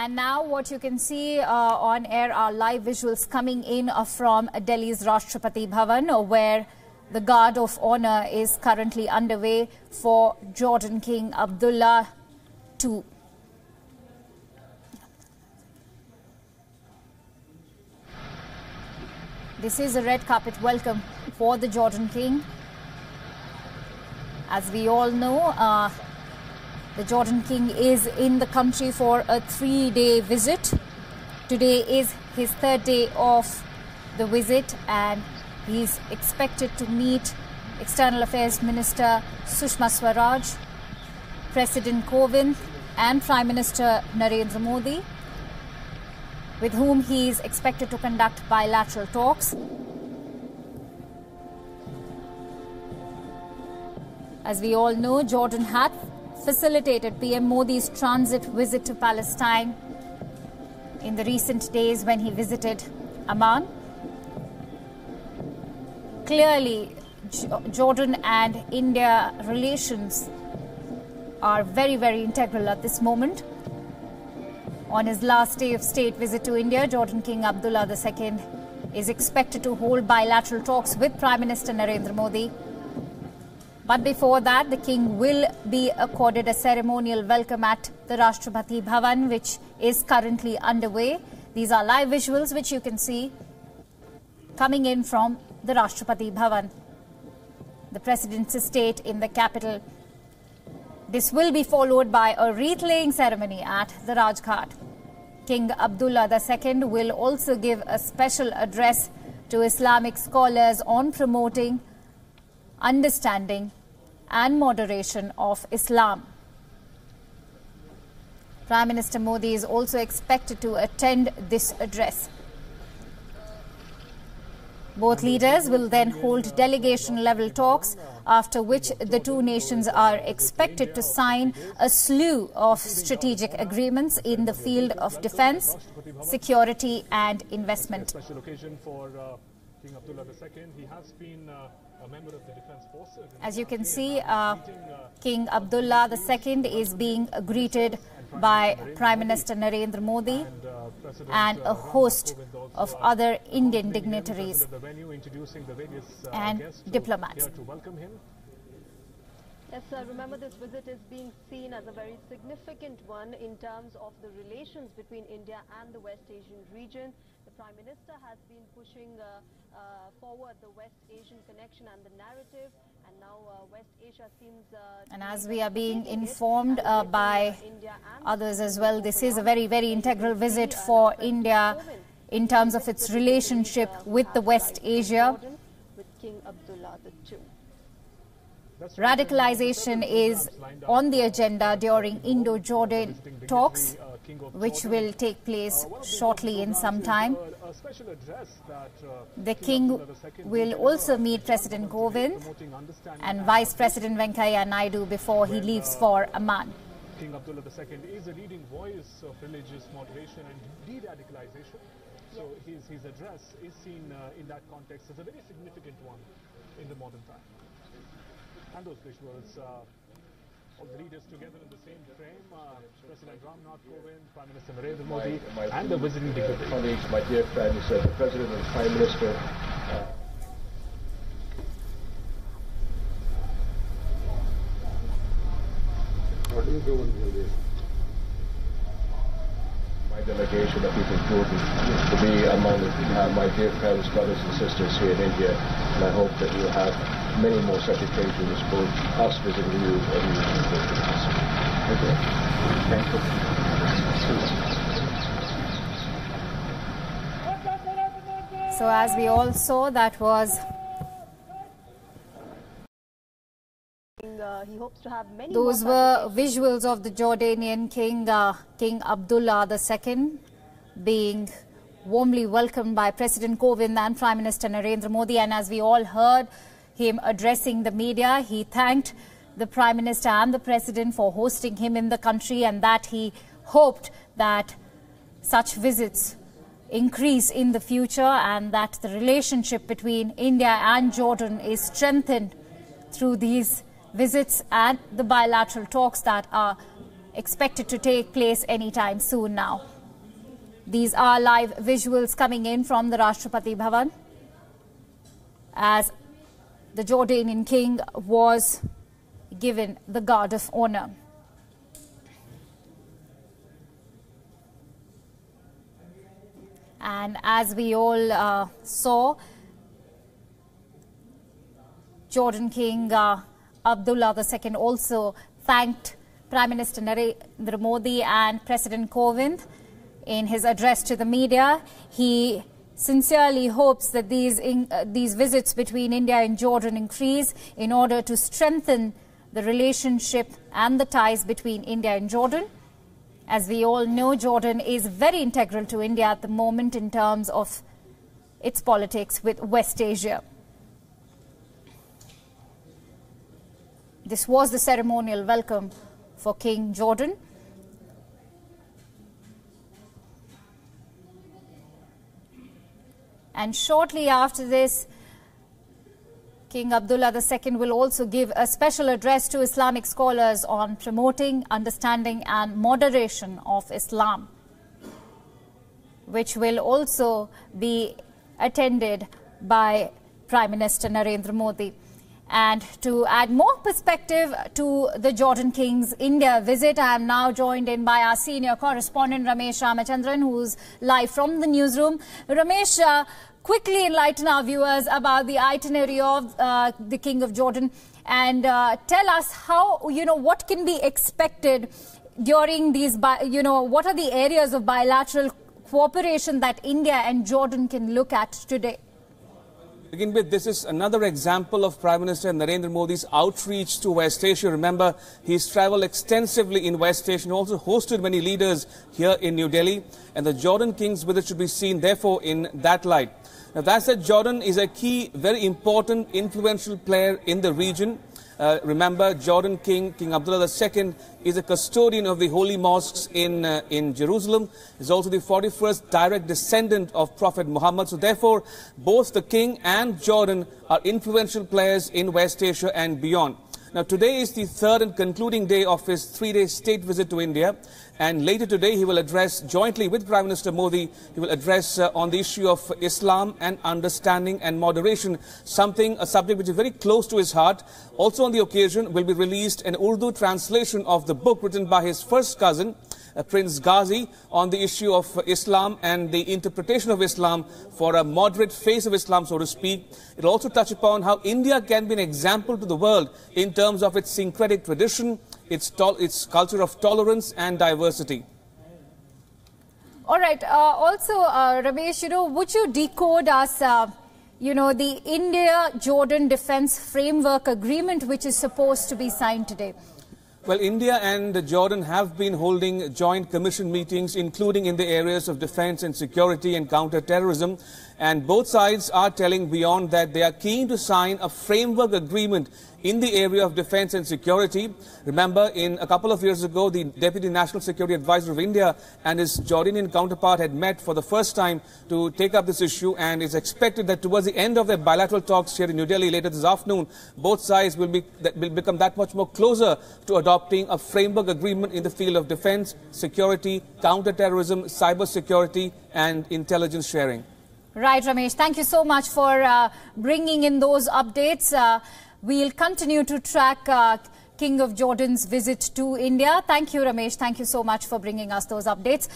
And now what you can see on air are live visuals coming in from Delhi's Rashtrapati Bhavan, where the guard of honor is currently underway for Jordan King Abdullah II. This is a red carpet welcome for the Jordan King. As we all know, the Jordan King is in the country for a 3-day visit. Today is his 3rd day of the visit, and he's expected to meet External Affairs Minister Sushma Swaraj, President Kovind and Prime Minister Narendra Modi, with whom he is expected to conduct bilateral talks. As we all know, Jordan had facilitated PM Modi's transit visit to Palestine in the recent days when he visited Amman. Clearly, Jordan and India relations are very, very integral at this moment. On his last day of state visit to India, Jordan King Abdullah II is expected to hold bilateral talks with Prime Minister Narendra Modi. But before that, the king will be accorded a ceremonial welcome at the Rashtrapati Bhavan, which is currently underway. These are live visuals which you can see coming in from the Rashtrapati Bhavan, the president's estate in the capital. This will be followed by a wreath-laying ceremony at the Rajghat. King Abdullah II will also give a special address to Islamic scholars on promoting understanding and moderation of Islam. Prime Minister Modi is also expected to attend this address. Both leaders will then hold delegation-level talks, after which the two nations are expected to sign a slew of strategic agreements in the field of defense, security and investment. Special occasion for King Abdullah II. He has been a member of the defense forces. As you can see, King Abdullah II is being greeted by Prime Minister Narendra Modi and a host of other Indian dignitaries and diplomats. Yes, sir. Remember, this visit is being seen as a very significant one in terms of the relations between India and the West Asian region. The Prime Minister has been pushing forward the West Asian connection and the narrative, and now West Asia seems... and as we are being informed by others as well, this is a very, very integral visit for India in terms of its relationship with the West Asia. With King Abdullah II. Radicalization is on the agenda during Indo-Jordan talks, which will take place shortly in some time. The king will also meet President Kovind and Vice President Venkaiah Naidu before he leaves for Amman. King Abdullah II is a leading voice of religious moderation and de-radicalization. So his address is seen in that context as a very significant one in the modern time. And those visuals, all the leaders together in the same frame, President Ramnath Kovind, Prime Minister Narendra Modi, and the visiting dignitaries. Colleagues, my dear friends, the President and Prime Minister. What are you doing here? My delegation of people Jordan to be among my dear friends, brothers and sisters here in India, and I hope that you have many more such occasions, both us visiting you and you visiting us. Okay. Thank you. So as we all saw, that was he hopes to have many those were visuals of the Jordanian king, King Abdullah II, being warmly welcomed by President Kovind and Prime Minister Narendra Modi. And as we all heard him addressing the media, he thanked the Prime Minister and the President for hosting him in the country, and that he hoped that such visits increase in the future and that the relationship between India and Jordan is strengthened through these visits and the bilateral talks that are expected to take place anytime soon now. These are live visuals coming in from the Rashtrapati Bhavan as the Jordanian king was given the Guard of Honor. And as we all saw, Jordan King Abdullah II also thanked Prime Minister Narendra Modi and President Kovind in his address to the media. He sincerely hopes that these visits between India and Jordan increase in order to strengthen the relationship and the ties between India and Jordan. As we all know, Jordan is very integral to India at the moment in terms of its politics with West Asia. This was the ceremonial welcome for King Jordan. And shortly after this, King Abdullah II will also give a special address to Islamic scholars on promoting understanding and moderation of Islam, which will also be attended by Prime Minister Narendra Modi. And to add more perspective to the Jordan King's India visit, I am now joined in by our senior correspondent Ramesh Ramachandran, who's live from the newsroom. Ramesh, quickly enlighten our viewers about the itinerary of the King of Jordan and tell us how, what can be expected during these, what are the areas of bilateral cooperation that India and Jordan can look at today? Begin with, this is another example of Prime Minister Narendra Modi's outreach to West Asia. Remember, he's traveled extensively in West Asia and also hosted many leaders here in New Delhi. And the Jordan King's visit should be seen, therefore, in that light. Now, that said, Jordan is a key, very important, influential player in the region. Remember, Jordan King Abdullah II, is a custodian of the holy mosques in Jerusalem. He's also the 41st direct descendant of Prophet Muhammad. So therefore, both the king and Jordan are influential players in West Asia and beyond. Now, today is the third and concluding day of his 3-day state visit to India. And later today, he will address, jointly with Prime Minister Modi, he will address on the issue of Islam and understanding and moderation, a subject which is very close to his heart. Also on the occasion will be released an Urdu translation of the book written by his first cousin, Prince Ghazi, on the issue of Islam and the interpretation of Islam for a moderate face of Islam, so to speak. It will also touch upon how India can be an example to the world in terms of its syncretic tradition, its culture of tolerance and diversity. All right. Also, Ramesh, would you decode us, the India-Jordan Defence Framework Agreement, which is supposed to be signed today? Well, India and Jordan have been holding joint commission meetings, including in the areas of defense and security and counter-terrorism. And both sides are telling WION that they are keen to sign a framework agreement in the area of defense and security. Remember, a couple of years ago, the Deputy National Security Advisor of India and his Jordanian counterpart had met for the first time to take up this issue, and it's expected that towards the end of their bilateral talks here in New Delhi later this afternoon, both sides will become that much more closer to adopting a framework agreement in the field of defense, security, counter-terrorism, cyber security and intelligence sharing. Right, Ramesh. Thank you so much for bringing in those updates. We'll continue to track King of Jordan's visit to India. Thank you, Ramesh. Thank you so much for bringing us those updates.